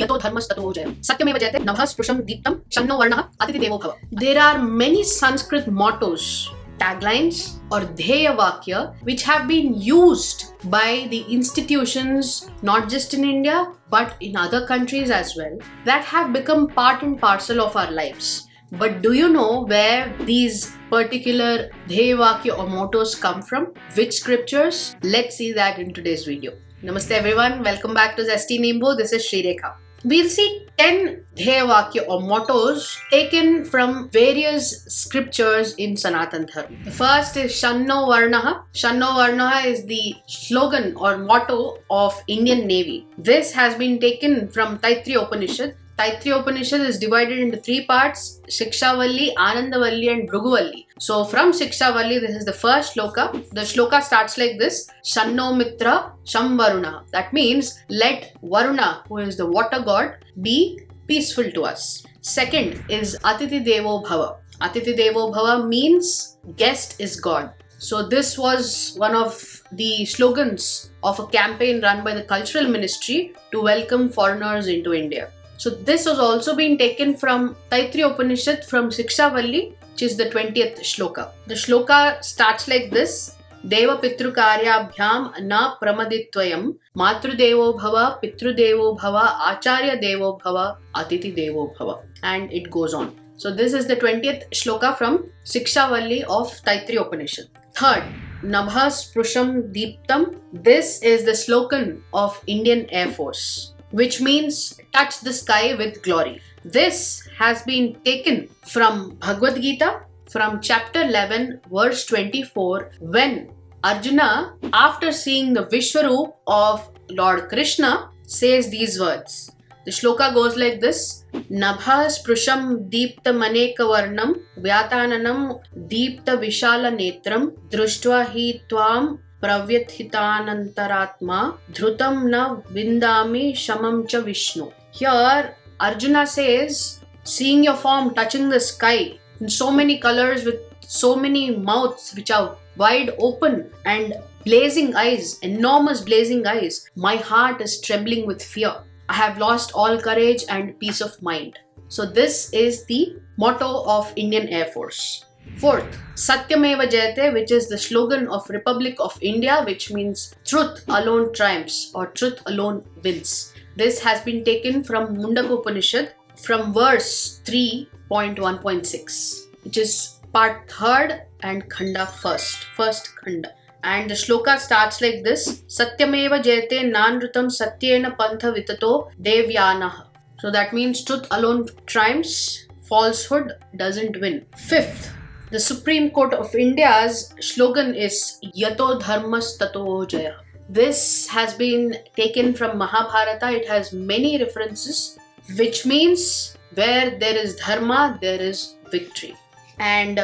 यतो धर्मस्ततो जयः सत्यमेव जयते नभः स्पृशं दीप्तं शन्नो वर्णः अतिथि देवो भव. There are many Sanskrit mottos, taglines or dheya vakya which have been used by the institutions not just in India but in other countries as well that have become part and parcel of our lives. But do you know where these particular dheya vakya or mottos come from? Which scriptures? Let's see that in today's video. Namaste everyone, welcome back to Zesty Nimbu. This is Sri Rekha. We'll see 10 dheya vakya or mottos taken from various scriptures in Sanatan Dharma. The first is Shanno Varnaha. Shanno Varnaha is the slogan or motto of Indian Navy. This has been taken from Taittiriya Upanishad. Taittiriya Upanishad is divided into three parts: Shikshavalli, Anandavalli and Bhruguvalli. So from Shikshavalli, this is the first shloka. The shloka starts like this: Shanno Mitra Sham Varuna. That means let Varuna, who is the water god, be peaceful to us. Second is Atithi Devo Bhava. Atithi Devo Bhava means guest is God. So this was one of the slogans of a campaign run by the Cultural Ministry to welcome foreigners into India. So this was also been taken from Taittiriya Upanishad from Shikshavalli, which is the 20th shloka. The shloka starts like this: Deva Pitru Karyabhyam na Pramadittvayam Matrudevo Bhava Pitrudevo Bhava Acharya Devo Bhava Atithi Devo Bhava, and it goes on. So this is the 20th shloka from Shikshavalli of Taittiriya Upanishad. Third, Nabha Sprusham Deeptam. This is the slogan of Indian Air Force, which means touch the sky with glory. This has been taken from Bhagavad Gita from chapter 11 verse 24, when Arjuna, after seeing the Vishwaroop of Lord Krishna, says these words. The shloka goes like this: Nabha sprusham deepta maneka varnam vyatananam deepta vishala netram društva hi tvam pravyathitanantaratma dhrutam na vindami shamam cha Vishnu. Here Arjuna says, seeing your form touching the sky in so many colors with so many mouths which are wide open and blazing eyes, enormous blazing eyes, my heart is trembling with fear. I have lost all courage and peace of mind. So this is the motto of Indian Air Force. Fourth, Satyameva Jayate, which is the slogan of Republic of India, which means truth alone triumphs or truth alone wins. This has been taken from Mundaka Upanishad from verse 3.1.6, which is part 3rd and khanda first khanda. And the shloka starts like this: Satyameva Jayate Nanrutam Satyena Pantha Vitato Devyanaha. So that means truth alone triumphs, falsehood doesn't win. Fifth, the Supreme Court of India's slogan is Yato Dharmas Tato Jaya. This has been taken from Mahabharata. It has many references, which means where there is dharma, there is victory. And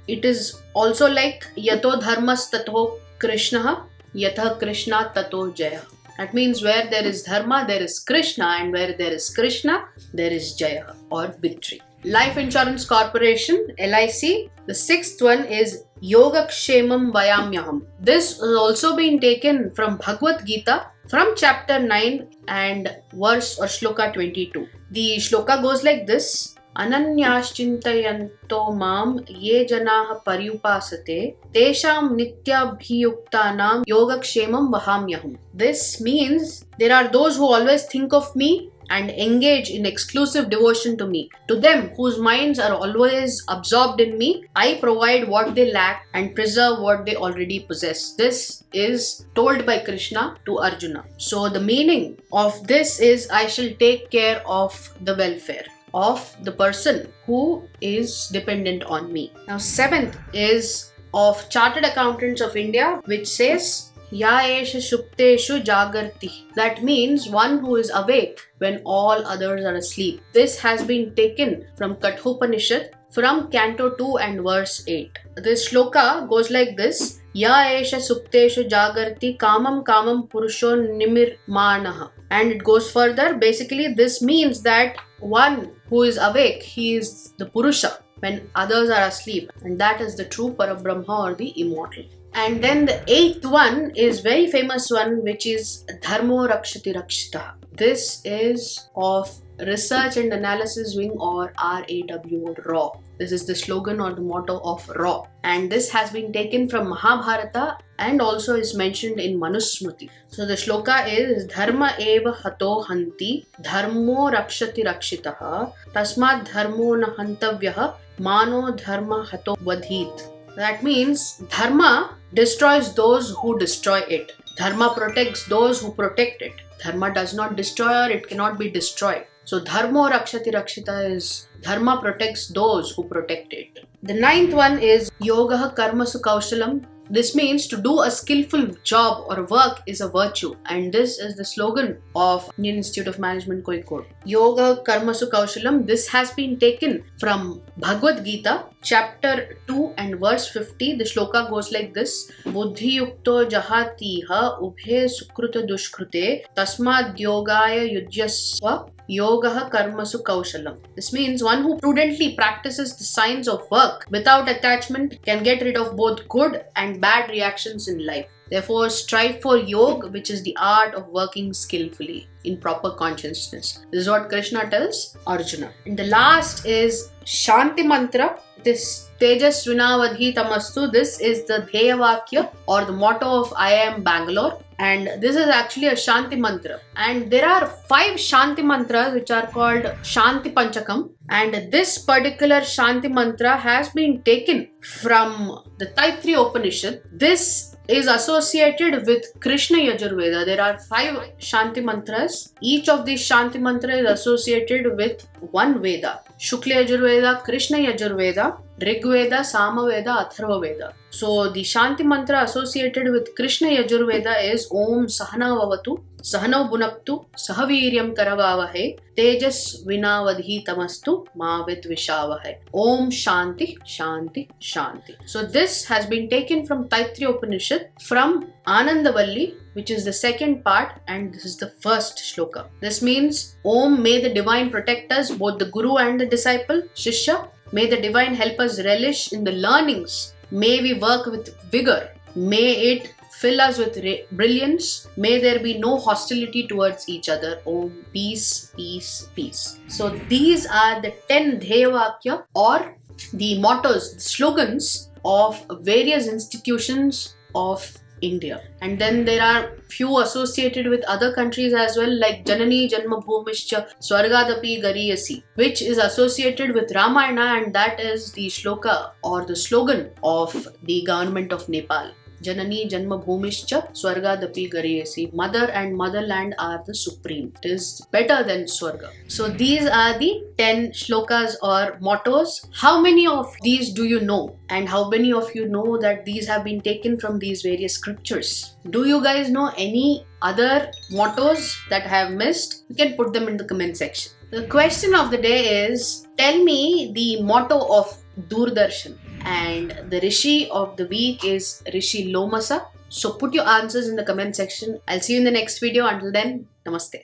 it is also like Yato Dharmas Tato Krishna, Yatha Krishna Tato Jaya. That means where there is dharma, there is Krishna, and where there is Krishna, there is Jaya or victory. Life Insurance Corporation, LIC. The sixth one is Yogakshemam Vayamyaham. This has also been taken from Bhagavad Gita from chapter 9 and verse or shloka 22. The shloka goes like this: Ananyaschintayanto mam ye janaha paryupasate tesham nityabhiyuktanam yogakshemam vahamyaham. This means there are those who always think of me and engage in exclusive devotion to me. To them whose minds are always absorbed in me, I provide what they lack and preserve what they already possess. This is told by Krishna to Arjuna. So the meaning of this is, I shall take care of the welfare of the person who is dependent on me. Now seventh is of Chartered Accountants of India, which says Ya esha shupteshu jagarti. That means one who is awake when all others are asleep. This has been taken from Kathopanishad from Canto 2 and verse 8. This shloka goes like this: Ya esha supteshu jagarti kamam kamam purusho nimirmanaha. And it goes further. Basically, this means that one who is awake, he is the Purusha when others are asleep, and that is the true Parabrahma or the immortal. And then the 8th one is very famous one, which is Dharmo Rakshati Rakshita. This is of Research and Analysis Wing, or RAW, RAW. This is the slogan or the motto of RAW. And this has been taken from Mahabharata and also is mentioned in Manusmriti. So the shloka is Dharma eva hato hanti dharmo rakshati rakshitaha tasmat dharmo na hantavyaha mano dharma hato vadhit. That means Dharma destroys those who destroy it. Dharma protects those who protect it. Dharma does not destroy, or it cannot be destroyed. So Dharmo Rakshati Rakshita is Dharma protects those who protect it. The 9th one is Yoga Karmasu Kaushalam. This means to do a skillful job or work is a virtue, and this is the slogan of Indian Institute of Management Kozhikode. Yoga Karmasu Kaushalam. This has been taken from Bhagavad Gita, chapter 2 and verse 50. The shloka goes like this: Buddhi yukto jahatiha ubhe sukruta dushkrute tasmad yogaya yujyasva yoga karmasu kaushalam. This means one who prudently practices the science of work without attachment can get rid of both good and bad reactions in life. Therefore, strive for yoga, which is the art of working skillfully in proper consciousness. This is what Krishna tells Arjuna. And the last is Shanti Mantra. This Tejas Vinavadhi Tamastu. This is the Dheya Vakya or the motto of IIM Bangalore. And this is actually a Shanti Mantra. And there are 5 Shanti Mantras which are called Shanti Panchakam. And this particular Shanti Mantra has been taken from the Taittiriya Upanishad. This is associated with Krishna Yajurveda. There are 5 Shanti Mantras. Each of these Shanti Mantras is associated with one Veda. Shukla Yajurveda, Krishna Yajurveda, Rigveda, Samaveda, Atharva Veda. So the Shanti Mantra associated with Krishna Yajurveda is Om Sahana Vavatu, Sahana Bhunaktu, Sahaviryam Karavavahe, Tejas Vinavadhi Tamastu, Mavit Vishavahe. Om Shanti, Shanti, Shanti. So this has been taken from Taittiriya Upanishad from Anandavalli, which is the second part, and this is the first shloka. This means Om, may the divine protect us, both the Guru and the disciple, Shishya. May the divine help us relish in the learnings. May we work with vigor. May it fill us with brilliance. May there be no hostility towards each other. Om, peace, peace, peace. So these are the 10 Dheyavakya, or the mottos, the slogans of various institutions of India. And then there are few associated with other countries as well, like Janani Janma Bhumischa Swargadapi Gariyasi, which is associated with Ramayana, and that is the shloka or the slogan of the government of Nepal. Janani Janma Bhumischa Swargadapi Gariyasi. Mother and motherland are the supreme. It is better than Swarga. So these are the 10 shlokas or mottos. How many of these do you know? And how many of you know that these have been taken from these various scriptures? Do you guys know any other mottos that I have missed? You can put them in the comment section. The question of the day is, tell me the motto of Doordarshan. And the Rishi of the week is Rishi Lomasa. So put your answers in the comment section. I'll see you in the next video. Until then, Namaste.